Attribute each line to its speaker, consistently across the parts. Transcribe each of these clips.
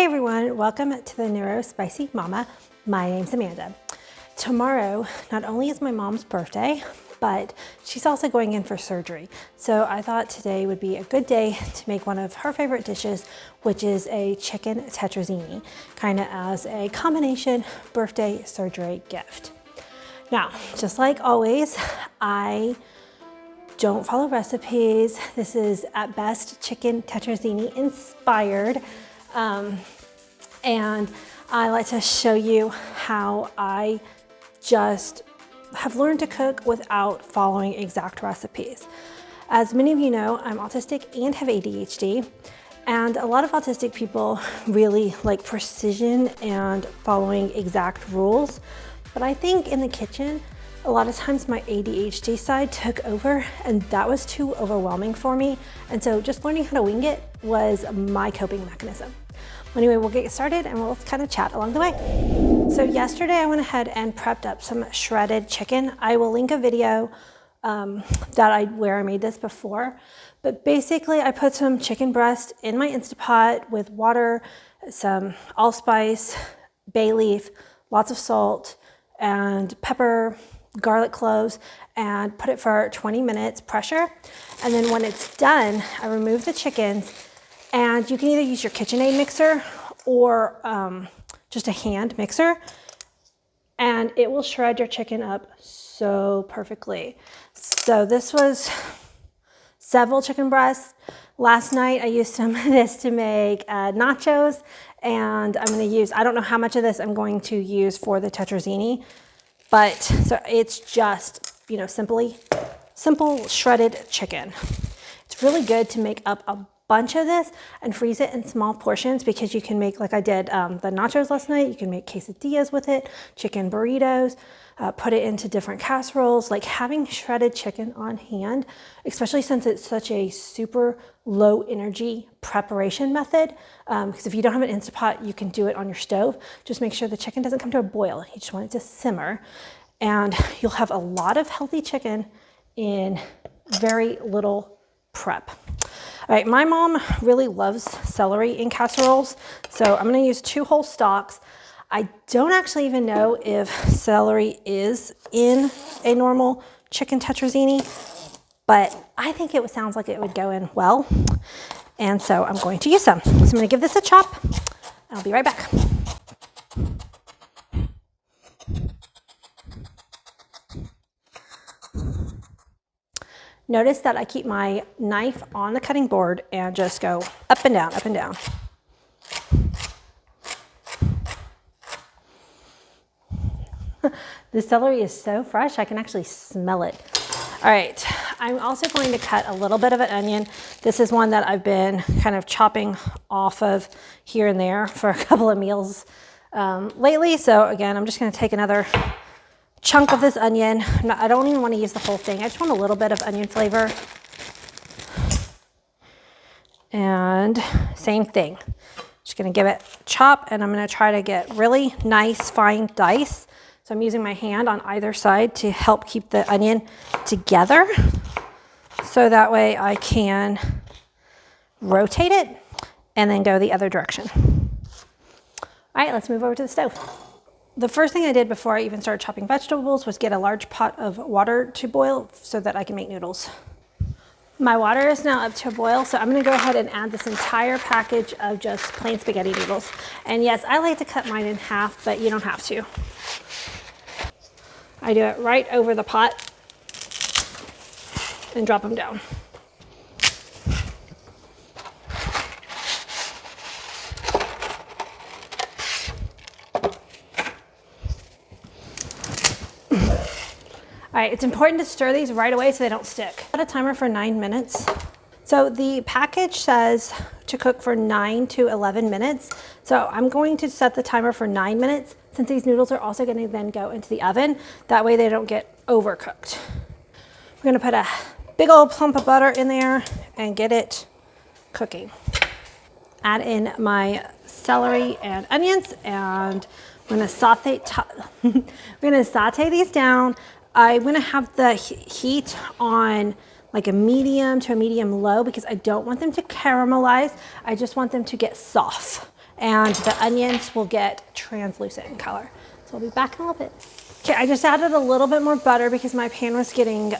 Speaker 1: everyone, welcome to the Neuro Spicy Mama. My name's Amanda. Tomorrow, not only is my mom's birthday, but she's also going in for surgery. So I thought today would be a good day to make one of her favorite dishes, which is a chicken tetrazzini, kind of as a combination birthday surgery gift. Now, just like always, I don't follow recipes. This is at best chicken tetrazzini inspired. And I like to show you how I just have learned to cook without following exact recipes. As many of you know, I'm autistic and have ADHD, and a lot of autistic people really like precision and following exact rules. But I think in the kitchen, a lot of times my ADHD side took over and that was too overwhelming for me. And so just learning how to wing it was my coping mechanism. Anyway, we'll get started and we'll kind of chat along the way. So yesterday I went ahead and prepped up some shredded chicken. I will link a video where I made this before. But basically I put some chicken breast in my Instapot with water, some allspice, bay leaf, lots of salt, and pepper, garlic cloves, and put it for 20 minutes pressure. And then when it's done, I remove the chickens, and you can either use your KitchenAid mixer or just a hand mixer, and it will shred your chicken up so perfectly. So this was several chicken breasts. Last night I used some of this to make nachos, and I'm going to use, I don't know how much of this I'm going to use for the tetrazzini, but so it's just, you know, simple shredded chicken. It's really good to make up a bunch of this and freeze it in small portions, because you can make, like I did the nachos last night, you can make quesadillas with it, chicken burritos, put it into different casseroles. Like having shredded chicken on hand, especially since it's such a super low energy preparation method, because if you don't have an Instapot, you can do it on your stove. Just make sure the chicken doesn't come to a boil. You just want it to simmer, and you'll have a lot of healthy chicken in very little prep. All right, my mom really loves celery in casseroles, so I'm gonna use 2 whole stalks. I don't actually even know if celery is in a normal chicken tetrazzini, but I think it sounds like it would go in well, and so I'm going to use some. So I'm gonna give this a chop, and I'll be right back. Notice that I keep my knife on the cutting board and just go up and down, up and down. The celery is so fresh, I can actually smell it. All right, I'm also going to cut a little bit of an onion. This is one that I've been kind of chopping off of here and there for a couple of meals lately. So again, I'm just gonna take another chunk of this onion. I don't even want to use the whole thing. I just want a little bit of onion flavor. And same thing. Just going to give it a chop, and I'm going to try to get really nice fine dice. So I'm using my hand on either side to help keep the onion together, so that way I can rotate it and then go the other direction. All right, let's move over to the stove. The first thing I did before I even started chopping vegetables was get a large pot of water to boil so that I can make noodles. My water is now up to a boil, so I'm gonna go ahead and add this entire package of just plain spaghetti noodles. And yes, I like to cut mine in half, but you don't have to. I do it right over the pot and drop them down. All right, it's important to stir these right away so they don't stick. Set a timer for 9 minutes. So the package says to cook for 9 to 11 minutes. So I'm going to set the timer for 9 minutes, since these noodles are also going to then go into the oven. That way they don't get overcooked. We're going to put a big old plump of butter in there and get it cooking. Add in my celery and onions, and I'm going to saute these down. I'm gonna have the heat on like a medium to a medium low, because I don't want them to caramelize. I just want them to get soft. and the onions will get translucent in color. So I'll be back in a little bit. Okay, I just added a little bit more butter because my pan was getting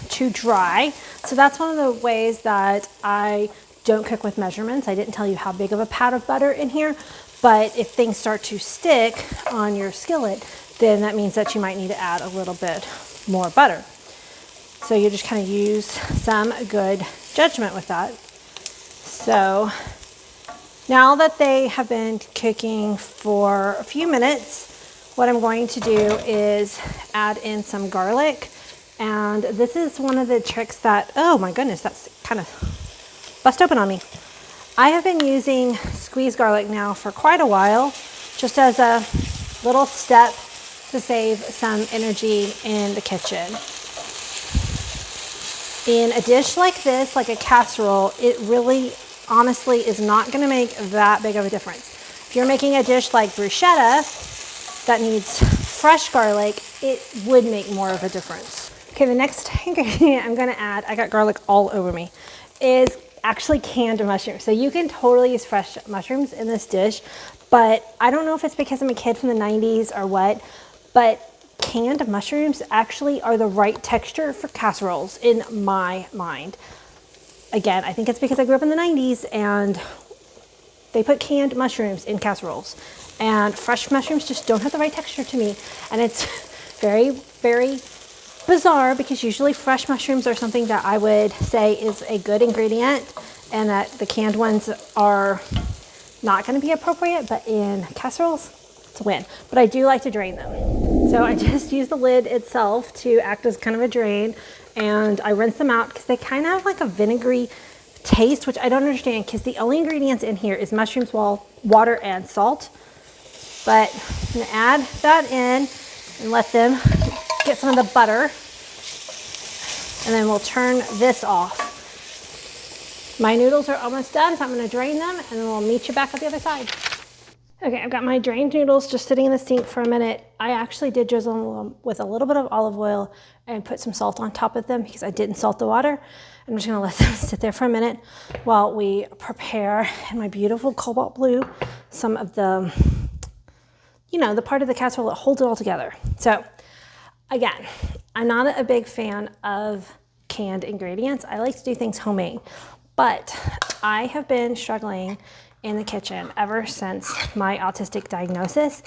Speaker 1: too dry. So that's one of the ways that I don't cook with measurements. I didn't tell you how big of a pat of butter in here, but if things start to stick on your skillet, then that means that you might need to add a little bit more butter. So you just kind of use some good judgment with that. So now that they have been cooking for a few minutes, what I'm going to do is add in some garlic. And this is one of the tricks that, oh my goodness, that's kind of bust open on me. I have been using squeezed garlic now for quite a while, just as a little step to save some energy in the kitchen. In a dish like this, like a casserole, it really honestly is not gonna make that big of a difference. If you're making a dish like bruschetta that needs fresh garlic, it would make more of a difference. Okay, the next ingredient I'm gonna add, I got garlic all over me, is actually canned mushrooms. So you can totally use fresh mushrooms in this dish, but I don't know if it's because I'm a kid from the 90s or what, but canned mushrooms actually are the right texture for casseroles in my mind. Again, I think it's because I grew up in the 90s and they put canned mushrooms in casseroles. And fresh mushrooms just don't have the right texture to me. And it's very, very bizarre because usually fresh mushrooms are something that I would say is a good ingredient and that the canned ones are not going to be appropriate, but in casseroles, it's a win. But I do like to drain them. So I just use the lid itself to act as kind of a drain, and I rinse them out because they kind of have like a vinegary taste, which I don't understand because the only ingredients in here is mushrooms, water, and salt. But I'm gonna add that in and let them get some of the butter. And then we'll turn this off. My noodles are almost done, so I'm gonna drain them and then we'll meet you back at the other side. Okay, I've got my drained noodles just sitting in the sink for a minute. I actually did drizzle them with a little bit of olive oil and put some salt on top of them because I didn't salt the water. I'm just gonna let them sit there for a minute while we prepare in my beautiful cobalt blue some of the, you know, the part of the casserole that holds it all together. So again, I'm not a big fan of canned ingredients. I like to do things homemade, but I have been struggling in the kitchen ever since my autistic diagnosis,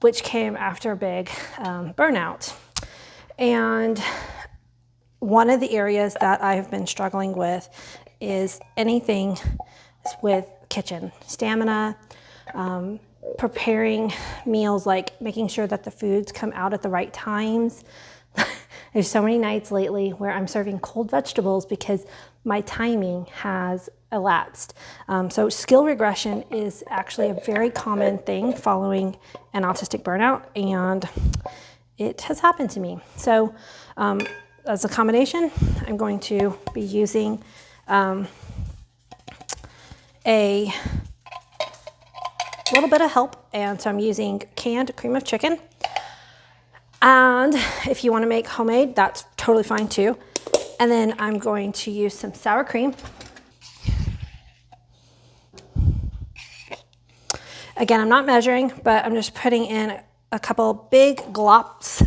Speaker 1: which came after a big burnout. And one of the areas that I've been struggling with is anything with kitchen stamina, preparing meals, like making sure that the foods come out at the right times. There's so many nights lately where I'm serving cold vegetables because my timing has elapsed. So skill regression is actually a very common thing following an autistic burnout, and it has happened to me. So as a combination, I'm going to be using a little bit of help, and so I'm using canned cream of chicken. And if you want to make homemade, that's totally fine too. And then I'm going to use some sour cream. Again, I'm not measuring, but I'm just putting in a couple big glops.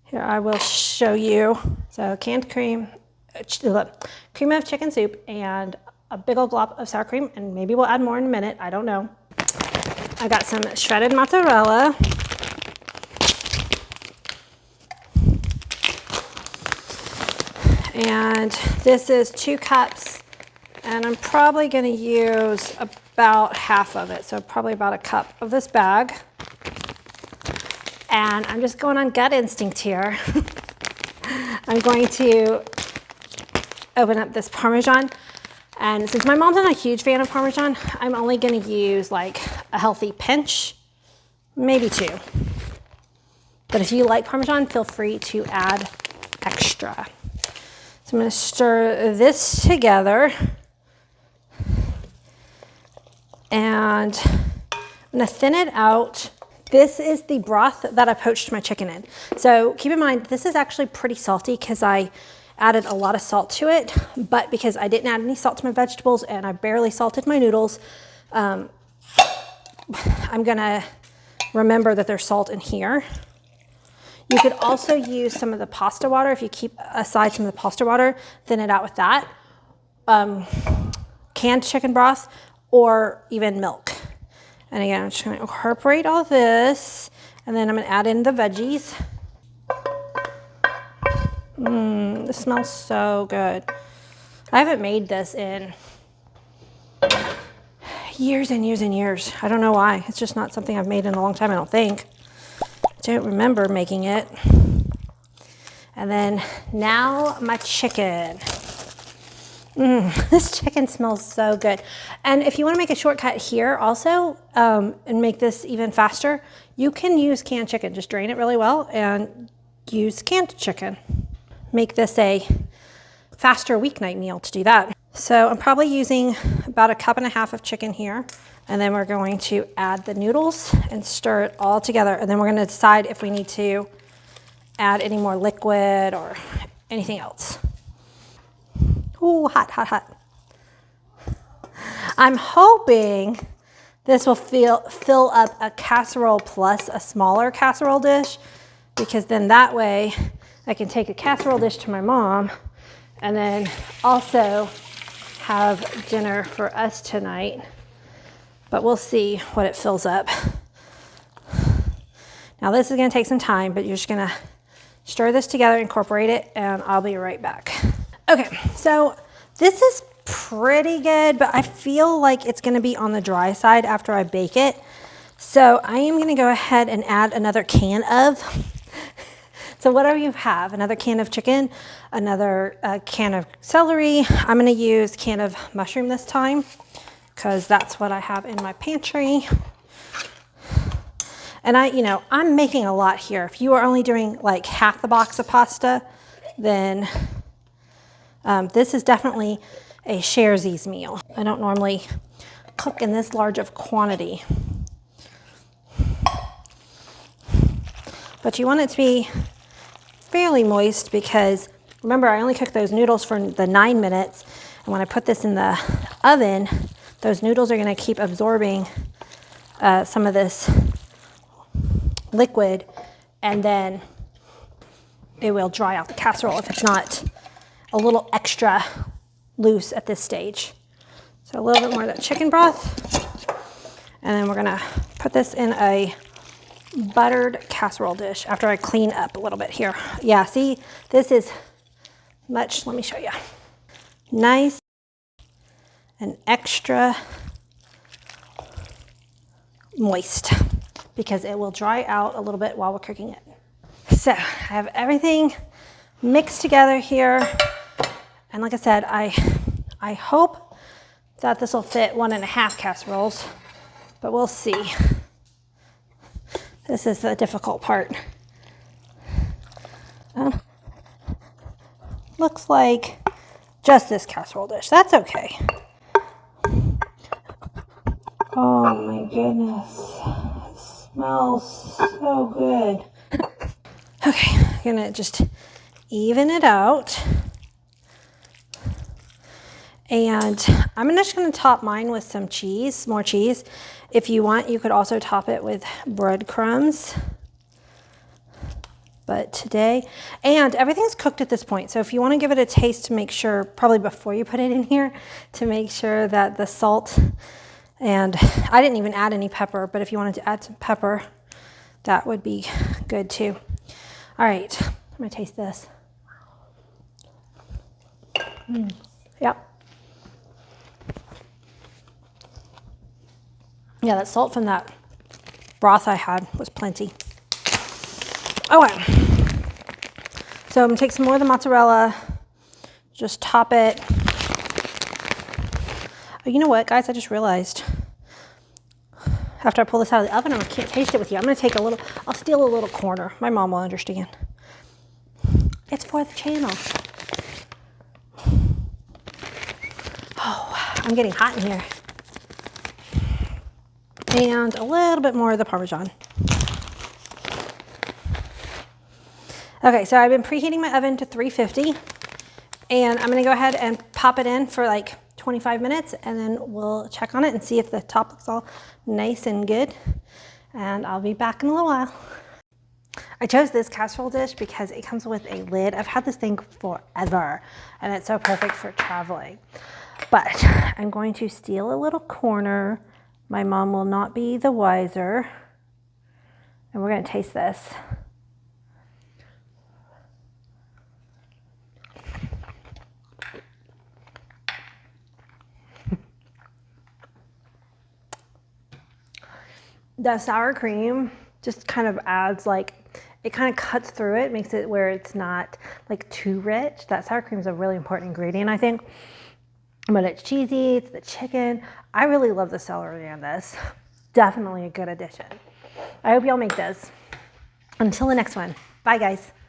Speaker 1: Here, I will show you. So canned cream, cream of chicken soup, and a big old glop of sour cream, and maybe we'll add more in a minute, I don't know. I got some shredded mozzarella. And this is 2 cups, and I'm probably gonna use about half of it, so probably about a cup of this bag. And I'm just going on gut instinct here. I'm going to open up this Parmesan. And since my mom's not a huge fan of Parmesan, I'm only gonna use like a healthy pinch, maybe 2. But if you like Parmesan, feel free to add extra. So I'm gonna stir this together. And I'm gonna thin it out. This is the broth that I poached my chicken in. So keep in mind, this is actually pretty salty because I added a lot of salt to it, but because I didn't add any salt to my vegetables and I barely salted my noodles, I'm gonna remember that there's salt in here. You could also use some of the pasta water. If you keep aside some of the pasta water, thin it out with that. Canned chicken broth or even milk. And again, I'm just gonna incorporate all this, and then I'm gonna add in the veggies. This smells so good. I haven't made this in years and years and years. I don't know why. It's just not something I've made in a long time, I don't think. I don't remember making it. And then now my chicken. This chicken smells so good. And if you want to make a shortcut here also, and make this even faster, you can use canned chicken. Just drain it really well and use canned chicken. Make this a faster weeknight meal to do that. So I'm probably using about 1.5 cups of chicken here. And then we're going to add the noodles and stir it all together. And then we're going to decide if we need to add any more liquid or anything else. Ooh, hot, hot, hot. I'm hoping this will fill up a casserole plus a smaller casserole dish, because then that way I can take a casserole dish to my mom and then also have dinner for us tonight. But we'll see what it fills up. Now this is gonna take some time, but you're just gonna stir this together, incorporate it, and I'll be right back. Okay, so this is pretty good, but I feel like it's gonna be on the dry side after I bake it. So I am gonna go ahead and add another can of, so whatever you have, another can of chicken, another can of celery. I'm gonna use a can of mushroom this time, because that's what I have in my pantry. And I'm making a lot here. If you are only doing like half the box of pasta, then this is definitely a sharesies meal. I don't normally cook in this large of quantity. But you want it to be fairly moist, because remember, I only cooked those noodles for the 9 minutes. And when I put this in the oven, those noodles are gonna keep absorbing some of this liquid, and then it will dry out the casserole if it's not a little extra loose at this stage. So a little bit more of that chicken broth, and then we're gonna put this in a buttered casserole dish after I clean up a little bit here. Yeah, see, this is much, let me show you. Nice and extra moist, because it will dry out a little bit while we're cooking it. So I have everything mixed together here. And like I said, I hope that this will fit 1.5 casseroles, but we'll see. This is the difficult part. Looks like just this casserole dish. That's okay. Oh my goodness. It smells so good. Okay, I'm gonna just even it out. And I'm just gonna top mine with some cheese, more cheese. If you want, you could also top it with breadcrumbs. But today, and everything's cooked at this point. So if you wanna give it a taste to make sure, probably before you put it in here, to make sure that the salt, and I didn't even add any pepper, but if you wanted to add some pepper, that would be good too. All right, I'm gonna taste this. Yep. Yeah, that salt from that broth I had was plenty. Okay. So I'm gonna take some more of the mozzarella, just top it. Oh, you know what, guys, I just realized. After I pull this out of the oven, I can't taste it with you. I'm gonna take a little, I'll steal a little corner. My mom will understand. It's for the channel. Oh, I'm getting hot in here. And a little bit more of the Parmesan. Okay, so I've been preheating my oven to 350. And I'm gonna go ahead and pop it in for like 25 minutes and then we'll check on it and see if the top looks all nice and good. And I'll be back in a little while. I chose this casserole dish because it comes with a lid. I've had this thing forever and it's so perfect for traveling. But I'm going to steal a little corner. My mom will not be the wiser. And we're gonna taste this. The sour cream just kind of adds like, it kind of cuts through it, makes it where it's not like too rich. That sour cream is a really important ingredient, I think. But it's cheesy, it's the chicken. I really love the celery on this. Definitely a good addition. I hope y'all make this. Until the next one. Bye guys.